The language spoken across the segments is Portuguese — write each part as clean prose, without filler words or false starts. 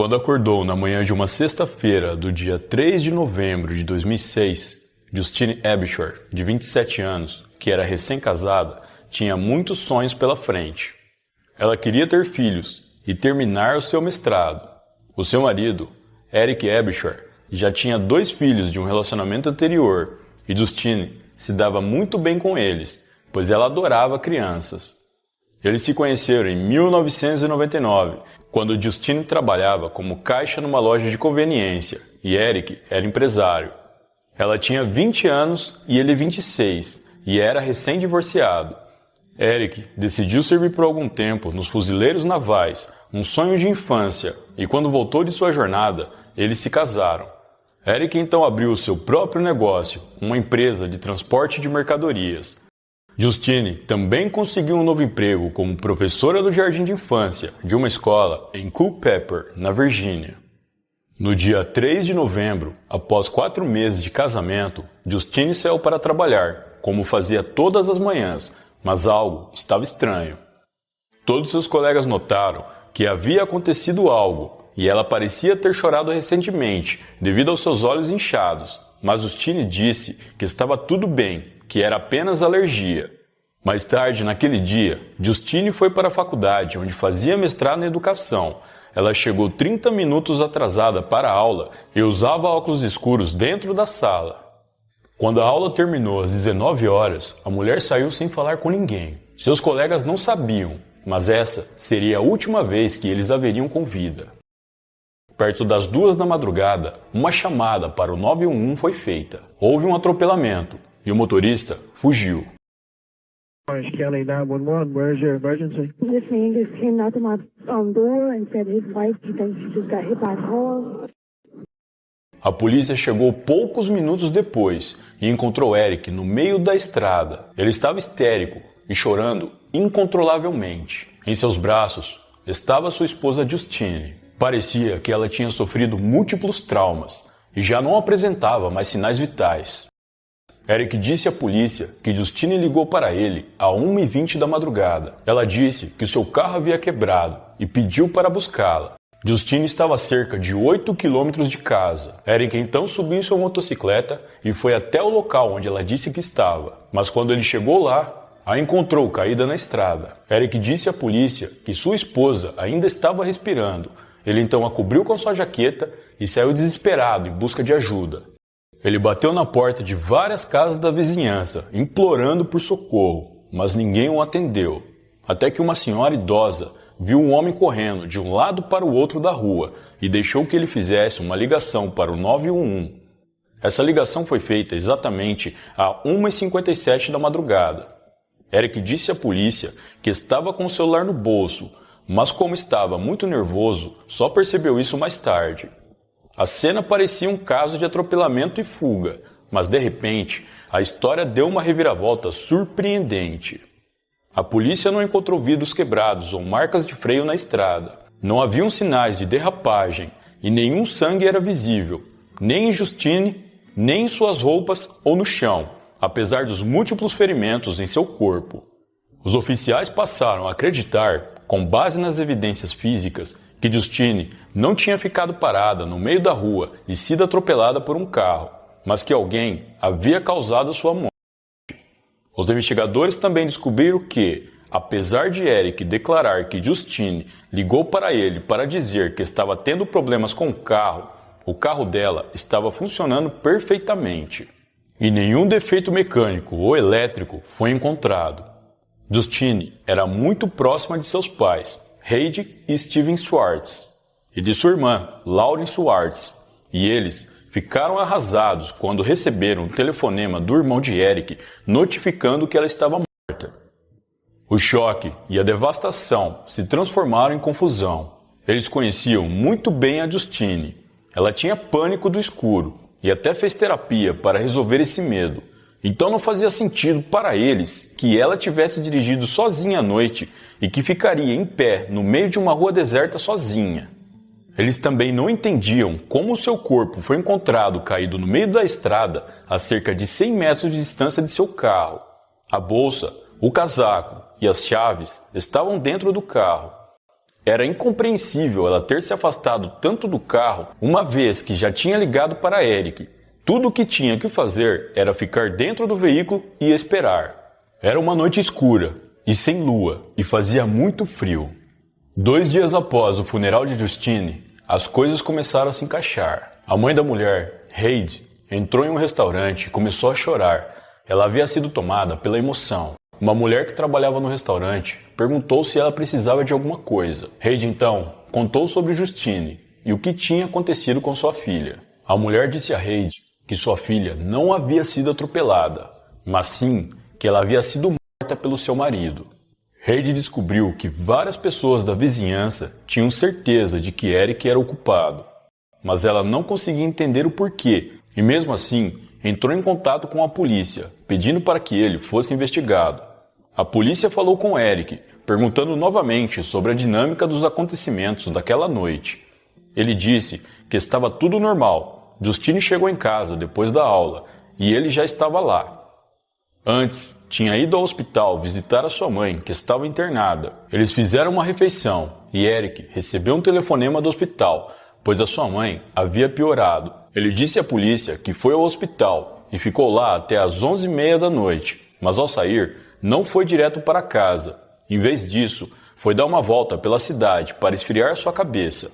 Quando acordou na manhã de uma sexta-feira do dia 3 de novembro de 2006, Justine Aebischer, de 27 anos, que era recém-casada, tinha muitos sonhos pela frente. Ela queria ter filhos e terminar o seu mestrado. O seu marido, Eric Aebischer, já tinha 2 filhos de um relacionamento anterior e Justine se dava muito bem com eles, pois ela adorava crianças. Eles se conheceram em 1999, quando Justine trabalhava como caixa numa loja de conveniência e Eric era empresário. Ela tinha 20 anos e ele 26, e era recém-divorciado. Eric decidiu servir por algum tempo nos fuzileiros navais, um sonho de infância, e quando voltou de sua jornada, eles se casaram. Eric então abriu o seu próprio negócio, uma empresa de transporte de mercadorias. Justine também conseguiu um novo emprego como professora do jardim de infância de uma escola em Culpeper, na Virgínia. No dia 3 de novembro, após 4 meses de casamento, Justine saiu para trabalhar, como fazia todas as manhãs, mas algo estava estranho. Todos seus colegas notaram que havia acontecido algo e ela parecia ter chorado recentemente devido aos seus olhos inchados, mas Justine disse que estava tudo bem, que era apenas alergia. Mais tarde, naquele dia, Justine foi para a faculdade, onde fazia mestrado em educação. Ela chegou 30 minutos atrasada para a aula e usava óculos escuros dentro da sala. Quando a aula terminou às 19 horas, a mulher saiu sem falar com ninguém. Seus colegas não sabiam, mas essa seria a última vez que eles a veriam com vida. Perto das 2 da madrugada, uma chamada para o 911 foi feita. Houve um atropelamento e o motorista fugiu. Orange County 911, where is your emergency? This man just came knocking my door and said his wife, he thinks she just got hit by a car. A polícia chegou poucos minutos depois e encontrou Eric no meio da estrada. Ele estava histérico e chorando incontrolavelmente. Em seus braços estava sua esposa Justine. Parecia que ela tinha sofrido múltiplos traumas e já não apresentava mais sinais vitais. Eric disse à polícia que Justine ligou para ele a 1h20 da madrugada. Ela disse que seu carro havia quebrado e pediu para buscá-la. Justine estava a cerca de 8 quilômetros de casa. Eric então subiu em sua motocicleta e foi até o local onde ela disse que estava. Mas quando ele chegou lá, a encontrou caída na estrada. Eric disse à polícia que sua esposa ainda estava respirando. Ele então a cobriu com sua jaqueta e saiu desesperado em busca de ajuda. Ele bateu na porta de várias casas da vizinhança, implorando por socorro, mas ninguém o atendeu. Até que uma senhora idosa viu um homem correndo de um lado para o outro da rua e deixou que ele fizesse uma ligação para o 911. Essa ligação foi feita exatamente a 1h57 da madrugada. Eric disse à polícia que estava com o celular no bolso, mas como estava muito nervoso, só percebeu isso mais tarde. A cena parecia um caso de atropelamento e fuga, mas de repente a história deu uma reviravolta surpreendente. A polícia não encontrou vidros quebrados ou marcas de freio na estrada. Não haviam sinais de derrapagem e nenhum sangue era visível, nem em Justine, nem em suas roupas ou no chão, apesar dos múltiplos ferimentos em seu corpo. Os oficiais passaram a acreditar, com base nas evidências físicas, que Justine não tinha ficado parada no meio da rua e sido atropelada por um carro, mas que alguém havia causado sua morte. Os investigadores também descobriram que, apesar de Eric declarar que Justine ligou para ele para dizer que estava tendo problemas com o carro dela estava funcionando perfeitamente. E nenhum defeito mecânico ou elétrico foi encontrado. Justine era muito próxima de seus pais, Heidi e Steven Schwartz, e de sua irmã, Lauren Schwartz, e eles ficaram arrasados quando receberam um telefonema do irmão de Eric notificando que ela estava morta. O choque e a devastação se transformaram em confusão. Eles conheciam muito bem a Justine. Ela tinha pânico do escuro e até fez terapia para resolver esse medo. Então não fazia sentido para eles que ela tivesse dirigido sozinha à noite e que ficaria em pé no meio de uma rua deserta sozinha. Eles também não entendiam como seu corpo foi encontrado caído no meio da estrada a cerca de 100 metros de distância de seu carro. A bolsa, o casaco e as chaves estavam dentro do carro. Era incompreensível ela ter se afastado tanto do carro, uma vez que já tinha ligado para Eric. Tudo o que tinha que fazer era ficar dentro do veículo e esperar. Era uma noite escura e sem lua, e fazia muito frio. 2 dias após o funeral de Justine, as coisas começaram a se encaixar. A mãe da mulher, Heidi, entrou em um restaurante e começou a chorar. Ela havia sido tomada pela emoção. Uma mulher que trabalhava no restaurante perguntou se ela precisava de alguma coisa. Heidi então contou sobre Justine e o que tinha acontecido com sua filha. A mulher disse a Heidi que sua filha não havia sido atropelada, mas sim que ela havia sido morta pelo seu marido. Heidi descobriu que várias pessoas da vizinhança tinham certeza de que Eric era o culpado, mas ela não conseguia entender o porquê e mesmo assim entrou em contato com a polícia, pedindo para que ele fosse investigado. A polícia falou com Eric, perguntando novamente sobre a dinâmica dos acontecimentos daquela noite. Ele disse que estava tudo normal. Justine chegou em casa depois da aula e ele já estava lá. Antes, tinha ido ao hospital visitar a sua mãe, que estava internada. Eles fizeram uma refeição e Eric recebeu um telefonema do hospital, pois a sua mãe havia piorado. Ele disse à polícia que foi ao hospital e ficou lá até às 11h30 da noite, mas ao sair, não foi direto para casa. Em vez disso, foi dar uma volta pela cidade para esfriar sua cabeça.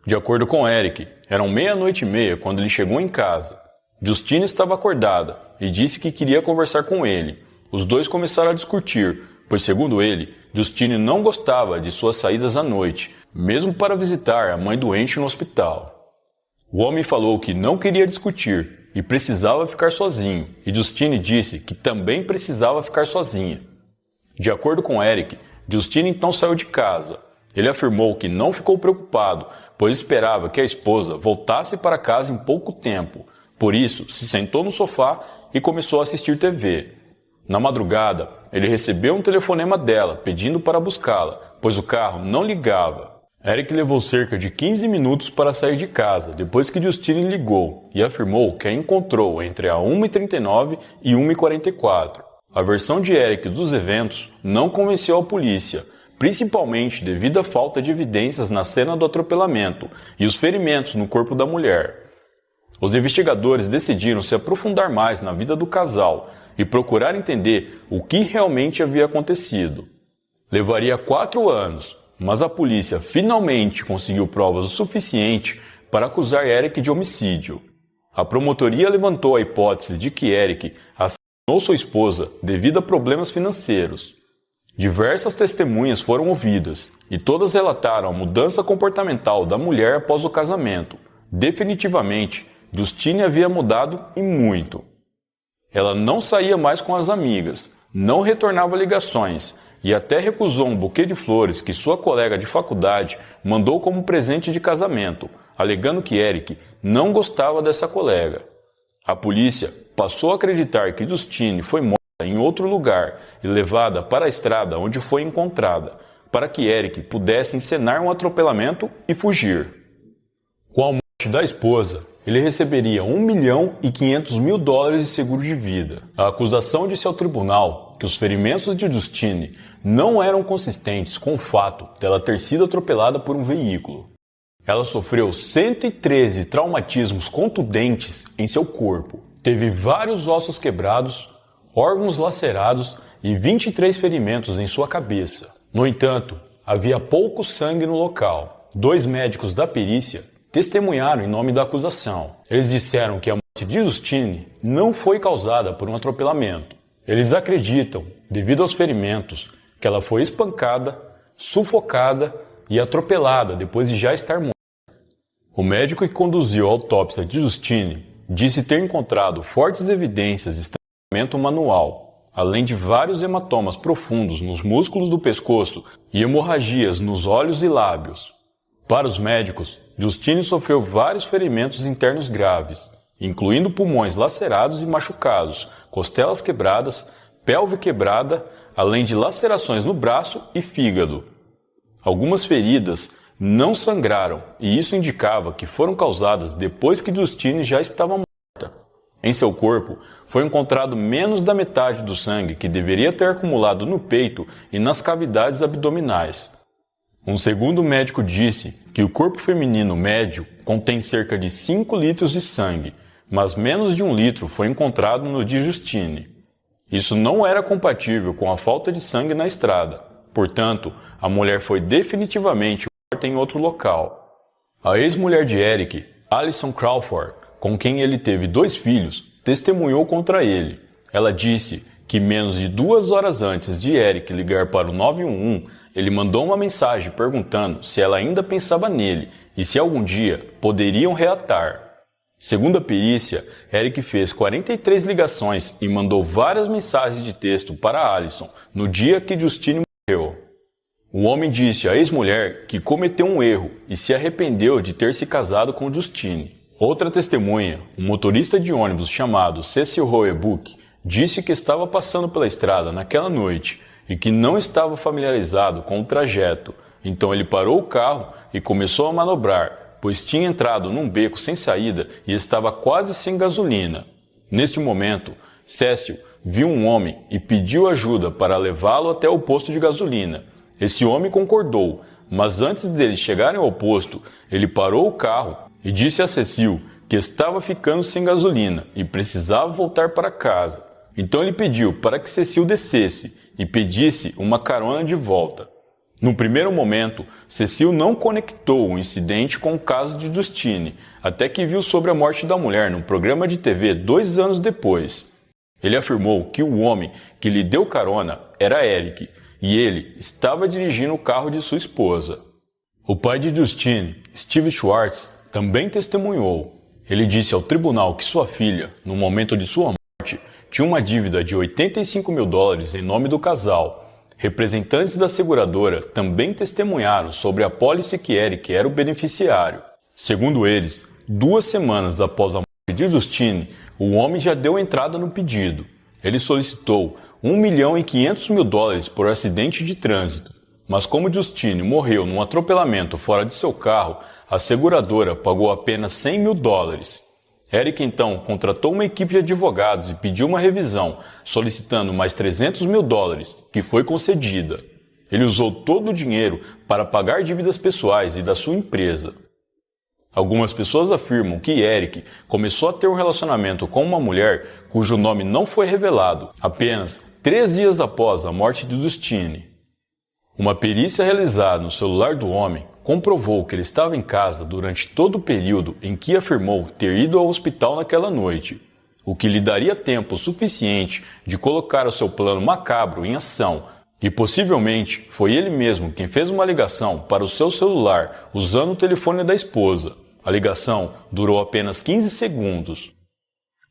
De acordo com Eric, eram 00:30 quando ele chegou em casa. Justine estava acordada e disse que queria conversar com ele. Os dois começaram a discutir, pois segundo ele, Justine não gostava de suas saídas à noite, mesmo para visitar a mãe doente no hospital. O homem falou que não queria discutir e precisava ficar sozinho, e Justine disse que também precisava ficar sozinha. De acordo com Eric, Justine então saiu de casa. Ele afirmou que não ficou preocupado, pois esperava que a esposa voltasse para casa em pouco tempo. Por isso, se sentou no sofá e começou a assistir TV. Na madrugada, ele recebeu um telefonema dela pedindo para buscá-la, pois o carro não ligava. Eric levou cerca de 15 minutos para sair de casa, depois que Justine ligou, e afirmou que a encontrou entre a 1h39 e 1h44. A versão de Eric dos eventos não convenceu a polícia, principalmente devido à falta de evidências na cena do atropelamento e os ferimentos no corpo da mulher. Os investigadores decidiram se aprofundar mais na vida do casal e procurar entender o que realmente havia acontecido. Levaria 4 anos, mas a polícia finalmente conseguiu provas o suficiente para acusar Eric de homicídio. A promotoria levantou a hipótese de que Eric assassinou sua esposa devido a problemas financeiros. Diversas testemunhas foram ouvidas e todas relataram a mudança comportamental da mulher após o casamento. Definitivamente, Justine havia mudado e muito. Ela não saía mais com as amigas, não retornava ligações e até recusou um buquê de flores que sua colega de faculdade mandou como presente de casamento, alegando que Eric não gostava dessa colega. A polícia passou a acreditar que Justine foi morta em outro lugar e levada para a estrada onde foi encontrada, para que Eric pudesse encenar um atropelamento e fugir. Com a morte da esposa, ele receberia $1.500.000 de seguro de vida. A acusação disse ao tribunal que os ferimentos de Justine não eram consistentes com o fato dela ter sido atropelada por um veículo. Ela sofreu 113 traumatismos contundentes em seu corpo. Teve vários ossos quebrados, órgãos lacerados e 23 ferimentos em sua cabeça. No entanto, havia pouco sangue no local. 2 médicos da perícia testemunharam em nome da acusação. Eles disseram que a morte de Justine não foi causada por um atropelamento. Eles acreditam, devido aos ferimentos, que ela foi espancada, sufocada e atropelada depois de já estar morta. O médico que conduziu a autópsia de Justine disse ter encontrado fortes evidências de estrangulamento manual, além de vários hematomas profundos nos músculos do pescoço e hemorragias nos olhos e lábios. Para os médicos, Justine sofreu vários ferimentos internos graves, incluindo pulmões lacerados e machucados, costelas quebradas, pelve quebrada, além de lacerações no braço e fígado. Algumas feridas não sangraram e isso indicava que foram causadas depois que Justine já estava morta. Em seu corpo foi encontrado menos da metade do sangue que deveria ter acumulado no peito e nas cavidades abdominais. Um segundo médico disse que o corpo feminino médio contém cerca de 5 litros de sangue, mas menos de 1 litro foi encontrado no de Justine. Isso não era compatível com a falta de sangue na estrada. Portanto, a mulher foi definitivamente morta em outro local. A ex-mulher de Eric, Alison Crawford, com quem ele teve 2 filhos, testemunhou contra ele. Ela disse que menos de 2 horas antes de Eric ligar para o 911, ele mandou uma mensagem perguntando se ela ainda pensava nele e se algum dia poderiam reatar. Segundo a perícia, Eric fez 43 ligações e mandou várias mensagens de texto para Alison no dia que Justine morreu. O homem disse à ex-mulher que cometeu um erro e se arrependeu de ter se casado com Justine. Outra testemunha, um motorista de ônibus chamado Cecil Roebuck, disse que estava passando pela estrada naquela noite e que não estava familiarizado com o trajeto. Então ele parou o carro e começou a manobrar, pois tinha entrado num beco sem saída e estava quase sem gasolina. Neste momento, Cecil viu um homem e pediu ajuda para levá-lo até o posto de gasolina. Esse homem concordou, mas antes deles chegarem ao posto, ele parou o carro e disse a Cecil que estava ficando sem gasolina e precisava voltar para casa. Então ele pediu para que Cecil descesse e pedisse uma carona de volta. No primeiro momento, Cecil não conectou o incidente com o caso de Justine, até que viu sobre a morte da mulher num programa de TV 2 anos depois. Ele afirmou que o homem que lhe deu carona era Eric, e ele estava dirigindo o carro de sua esposa. O pai de Justine, Steve Schwartz, também testemunhou. Ele disse ao tribunal que sua filha, no momento de sua morte, tinha uma dívida de $85 mil em nome do casal. Representantes da seguradora também testemunharam sobre a apólice que Eric era o beneficiário. Segundo eles, 2 semanas após a morte de Justine, o homem já deu entrada no pedido. Ele solicitou $1.500.000 por acidente de trânsito. Mas como Justine morreu num atropelamento fora de seu carro, a seguradora pagou apenas $100 mil. Eric então contratou uma equipe de advogados e pediu uma revisão, solicitando mais $300 mil, que foi concedida. Ele usou todo o dinheiro para pagar dívidas pessoais e da sua empresa. Algumas pessoas afirmam que Eric começou a ter um relacionamento com uma mulher cujo nome não foi revelado, apenas 3 dias após a morte de Justine. Uma perícia realizada no celular do homem comprovou que ele estava em casa durante todo o período em que afirmou ter ido ao hospital naquela noite, o que lhe daria tempo suficiente de colocar o seu plano macabro em ação, e possivelmente foi ele mesmo quem fez uma ligação para o seu celular usando o telefone da esposa. A ligação durou apenas 15 segundos.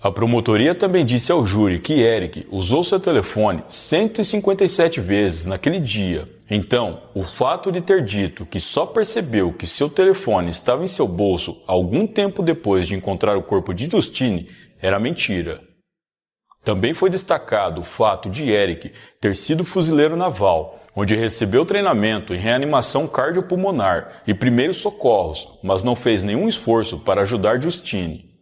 A promotoria também disse ao júri que Eric usou seu telefone 157 vezes naquele dia. Então, o fato de ter dito que só percebeu que seu telefone estava em seu bolso algum tempo depois de encontrar o corpo de Justine era mentira. Também foi destacado o fato de Eric ter sido fuzileiro naval, onde recebeu treinamento em reanimação cardiopulmonar e primeiros socorros, mas não fez nenhum esforço para ajudar Justine.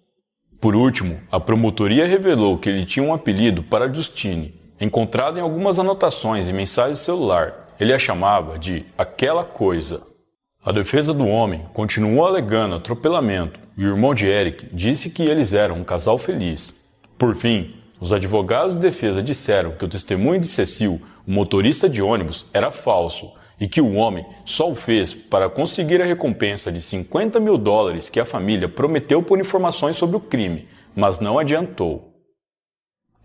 Por último, a promotoria revelou que ele tinha um apelido para Justine, encontrado em algumas anotações e mensagens de celular. Ele a chamava de aquela coisa. A defesa do homem continuou alegando atropelamento e o irmão de Eric disse que eles eram um casal feliz. Por fim, os advogados de defesa disseram que o testemunho de Cecil, o motorista de ônibus, era falso e que o homem só o fez para conseguir a recompensa de $50 mil que a família prometeu por informações sobre o crime, mas não adiantou.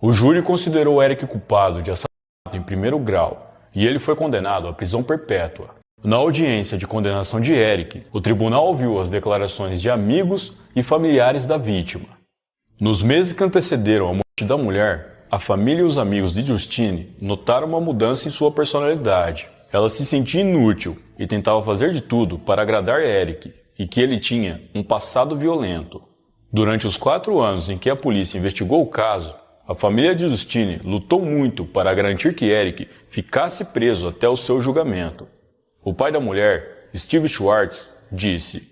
O júri considerou Eric culpado de assassinato em primeiro grau e ele foi condenado à prisão perpétua. Na audiência de condenação de Eric, o tribunal ouviu as declarações de amigos e familiares da vítima. Nos meses que antecederam a morte da mulher, a família e os amigos de Justine notaram uma mudança em sua personalidade. Ela se sentia inútil e tentava fazer de tudo para agradar Eric, e que ele tinha um passado violento. Durante os 4 anos em que a polícia investigou o caso, a família de Justine lutou muito para garantir que Eric ficasse preso até o seu julgamento. O pai da mulher, Steve Schwartz, disse: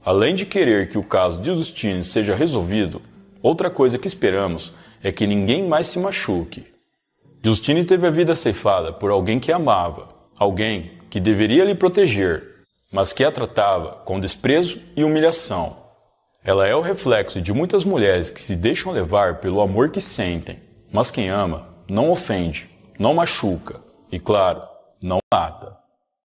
além de querer que o caso de Justine seja resolvido, outra coisa que esperamos é que ninguém mais se machuque. Justine teve a vida ceifada por alguém que amava, alguém que deveria lhe proteger, mas que a tratava com desprezo e humilhação. Ela é o reflexo de muitas mulheres que se deixam levar pelo amor que sentem, mas quem ama não ofende, não machuca e, claro, não mata.